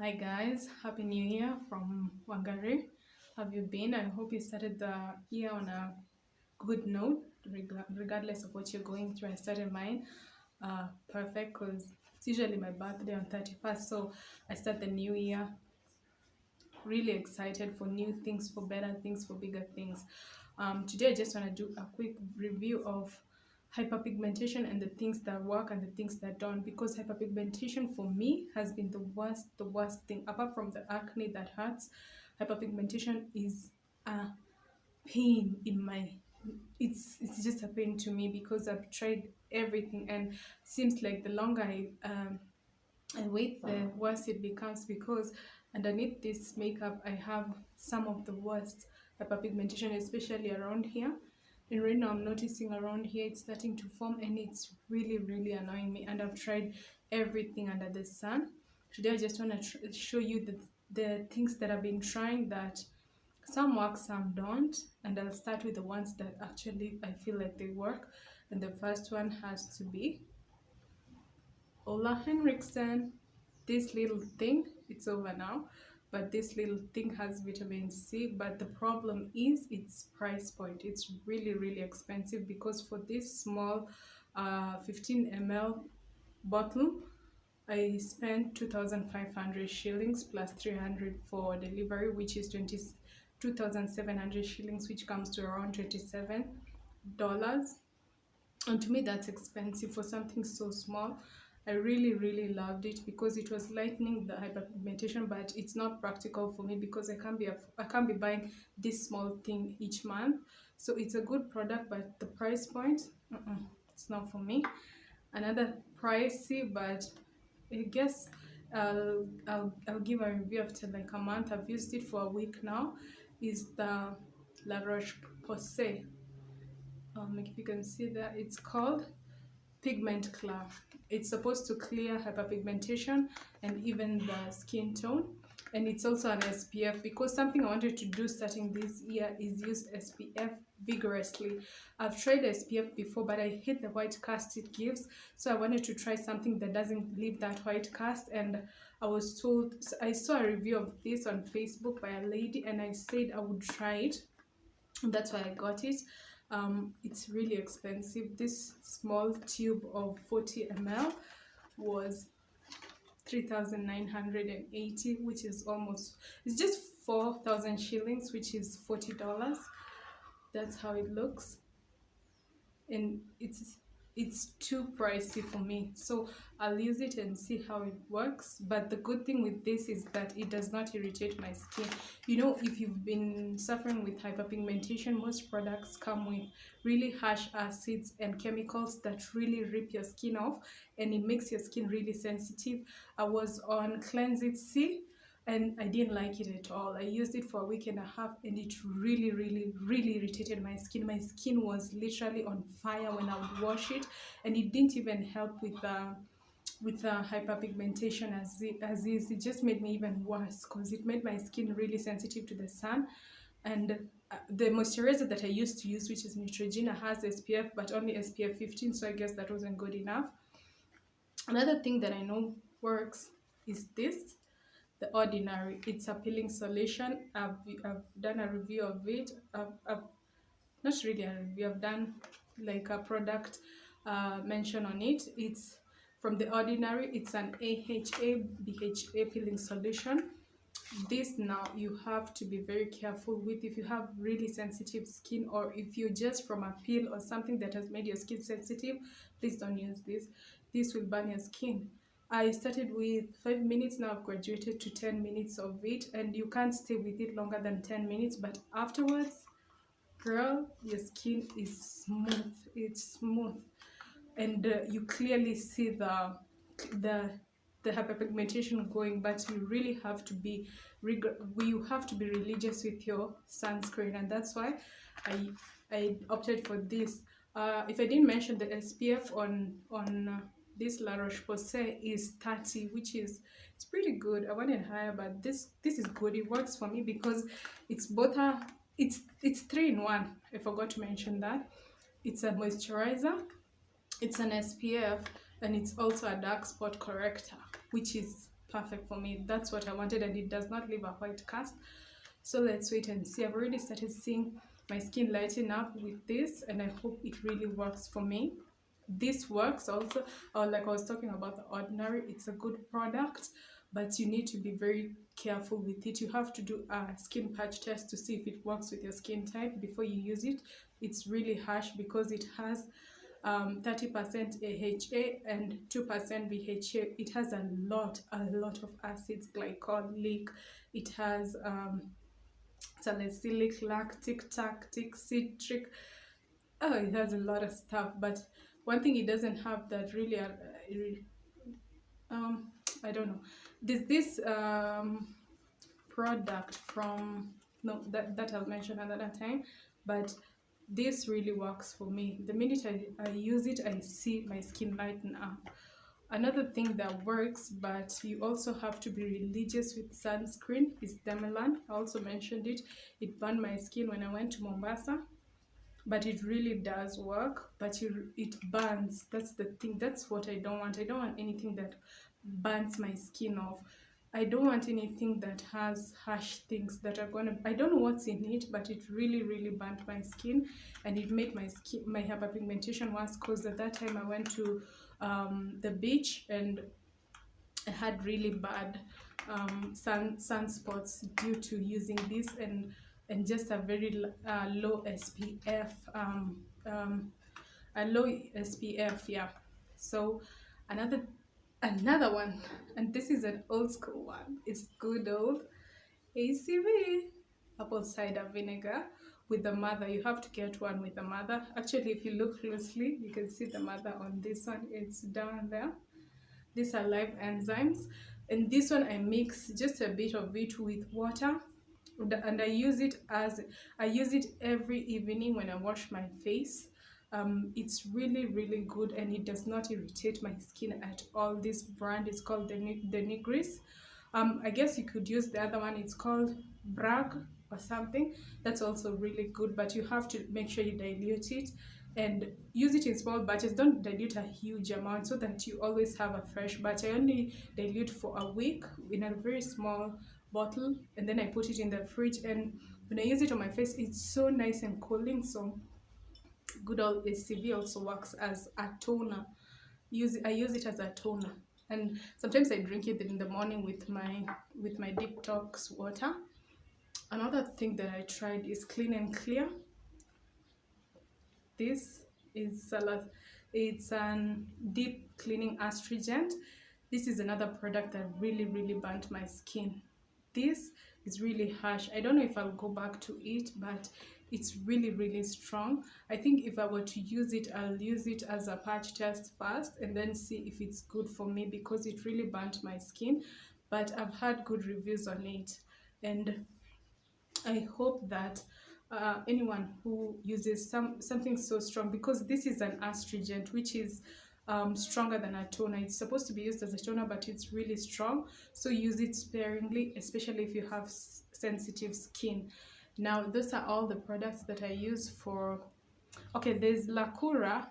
Hi guys, Happy New Year from Wangari. Have you been? I hope you started the year on a good note, regardless of what you're going through. I started mine perfect because it's usually my birthday on 31st, so I start the new year really excited for new things, for better things, for bigger things. Today I just want to do a quick review of hyperpigmentation and the things that work and the things that don't, because hyperpigmentation for me has been the worst thing. Apart from the acne that hurts, hyperpigmentation is a pain in my, it's just a pain to me because I've tried everything, and seems like the longer I wait, the worse it becomes, because underneath this makeup I have some of the worst hyperpigmentation, especially around here. And right now I'm noticing around here it's starting to form, and it's really annoying me, and I've tried everything under the sun. Today I just want to show you the things that I've been trying, that some work, some don't, and I'll start with the ones that actually I feel like they work. And the first one has to be Ola Henriksen. This little thing, it's over now, but this little thing has vitamin C. But the problem is its price point. It's really expensive, because for this small 15 ml bottle I spent 2,500 shillings plus 300 for delivery, which is 22,700 shillings, which comes to around $27. And to me that's expensive for something so small. I really loved it because it was lightening the hyperpigmentation, but it's not practical for me because I can't be buying this small thing each month. So it's a good product, but the price point, it's not for me. Another pricey, but I guess I'll give a review after like a month. I've used it for a week now, is the La Roche-Posay. If you can see that, it's called Pigment Clear. It's supposed to clear hyperpigmentation and even the skin tone. And it's also an SPF, because something I wanted to do starting this year is use SPF vigorously. I've tried SPF before, but I hate the white cast it gives, so I wanted to try something that doesn't leave that white cast. And I was told, I saw a review of this on Facebook by a lady, and I said I would try it. That's why I got it. It's really expensive. This small tube of 40 ml was 3,980, which is almost, it's just 4,000 shillings, which is $40. That's how it looks, and it's too pricey for me, so I'll use it and see how it works. But the good thing with this is that it does not irritate my skin. You know, if you've been suffering with hyperpigmentation, most products come with really harsh acids and chemicals that really rip your skin off, and it makes your skin really sensitive. I was on Cleanse It C, and I didn't like it at all. I used it for a week and a half, and it really irritated my skin. My skin was literally on fire when I would wash it, and it didn't even help with the hyperpigmentation as is. It just made me even worse, because it made my skin really sensitive to the sun. And the moisturizer that I used to use, which is Neutrogena, has SPF, but only SPF 15, so I guess that wasn't good enough. Another thing that I know works is this, The Ordinary. It's a peeling solution. I've done a review of it. I've not really a review, I've done like a product mention on it. It's from The Ordinary. It's an AHA BHA peeling solution. This now you have to be very careful with. If you have really sensitive skin, or if you just from a peel or something that has made your skin sensitive, please don't use this. This will burn your skin. I started with 5 minutes, now I've graduated to 10 minutes of it, and you can't stay with it longer than 10 minutes. But afterwards, girl, your skin is smooth. It's smooth, and you clearly see the the hyperpigmentation going. But you really have to be religious with your sunscreen, and that's why I opted for this. If I didn't mention, the SPF on this La Roche-Posay is 30, which is, it's pretty good. I wanted higher, but this is good. It works for me because it's both a, it's 3 in 1. I forgot to mention that. It's a moisturizer, it's an SPF, and it's also a dark spot corrector, which is perfect for me. That's what I wanted, and it does not leave a white cast. So let's wait and see. I've already started seeing my skin lighten up with this, and I hope it really works for me. This works also, like I was talking about the Ordinary, it's a good product, but you need to be very careful with it. You have to do a skin patch test to see if it works with your skin type before you use it. It's really harsh because it has 30% AHA and 2% BHA. It has a lot of acids, glycolic. It has salicylic, lactic, tactic, citric. Oh, it has a lot of stuff. But one thing it doesn't have that really, um, I don't know. This product from, no, that I'll mention another time, but this really works for me. The minute I use it, I see my skin lighten up. Another thing that works, but you also have to be religious with sunscreen, is Demelan. I also mentioned it. It burned my skin when I went to Mombasa, but it really does work. But it burns. That's the thing. That's what I don't want. I don't want anything that burns my skin off. I don't want anything that has harsh things that are gonna, I don't know what's in it, but it really burnt my skin, and it made my skin, my hyperpigmentation worse, because at that time I went to the beach, and I had really bad sunspots due to using this, and just a very low SPF, a low SPF, yeah. So another one, and this is an old school one. It's good old ACV, apple cider vinegar with the mother. You have to get one with the mother. Actually, if you look closely, you can see the mother on this one. It's down there. These are live enzymes, and this one I mix just a bit of it with water, and I use it every evening when I wash my face. It's really good, and it does not irritate my skin at all. This brand is called the Nigris. I guess you could use the other one. It's called Bragg or something. That's also really good, but you have to make sure you dilute it and use it in small batches. Don't dilute a huge amount so that you always have a fresh batch. I only dilute for a week in a very small bottle, and then I put it in the fridge, and when I use it on my face, it's so nice and cooling. So good old ACV also works as a toner. I use it as a toner, and sometimes I drink it in the morning with my detox water. Another thing that I tried is Clean and Clear. This is it's an deep cleaning astringent. This is another product that really burnt my skin. This is really harsh. I don't know if I'll go back to it, but it's really strong. I think if I were to use it, I'll use it as a patch test first and then see if it's good for me, because it really burnt my skin. But I've had good reviews on it, and I hope that anyone who uses something so strong, because this is an astringent, which is stronger than a toner. It's supposed to be used as a toner, but it's really strong. So use it sparingly, especially if you have sensitive skin. Now, those are all the products that I use for. Okay, there's Lacura.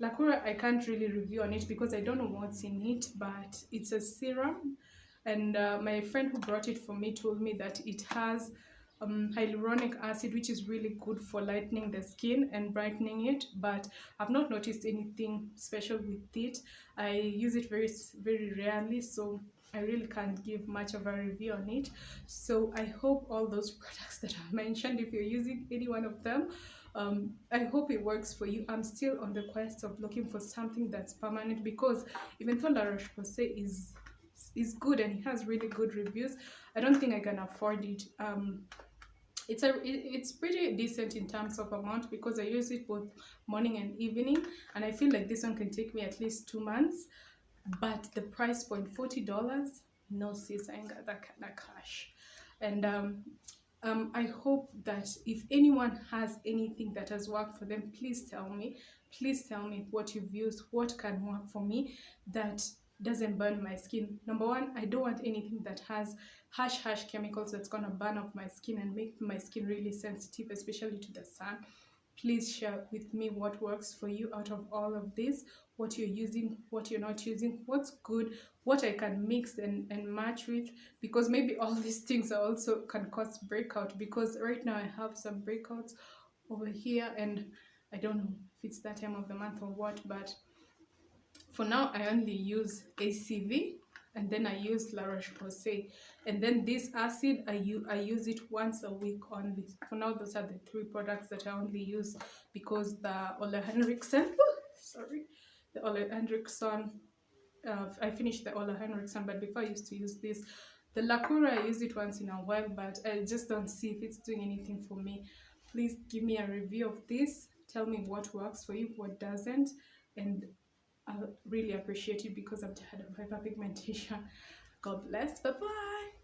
Lacura, I can't really review on it because I don't know what's in it, but it's a serum. And my friend who brought it for me told me that it has hyaluronic acid, which is really good for lightening the skin and brightening it, but I've not noticed anything special with it. I use it very rarely, so I really can't give much of a review on it. So I hope all those products that I mentioned, if you're using any one of them, I hope it works for you. I'm still on the quest of looking for something that's permanent, because even though La Roche-Posay is good and it has really good reviews, I don't think I can afford it. It's pretty decent in terms of amount, because I use it both morning and evening, and I feel like this one can take me at least 2 months. But the price point, $40, no sis, I ain't got that kind of cash. And I hope that if anyone has anything that has worked for them, please tell me. Please tell me what you've used, what can work for me that doesn't burn my skin. Number one, I don't want anything that has harsh chemicals that's gonna burn off my skin and make my skin really sensitive, especially to the sun. Please share with me what works for you out of all of this. what you're using, what you're not using, what's good, what I can mix and match with, because maybe all these things are also can cause breakout, because right now I have some breakouts over here, and I don't know if it's that time of the month or what, but for now I only use ACV, and then I use La Roche-Posay, and then this acid I use it once a week only. For now, those are the three products that I only use, because the Ole Henriksen sorry, the Ole Henriksen, I finished the Ole Henriksen, but before I used to use this. The Lacura, I use it once in a while, but I just don't see if it's doing anything for me. Please give me a review of this. Tell me what works for you, what doesn't, and I'll really appreciate it, because I'm tired of hyperpigmentation. God bless. Bye bye.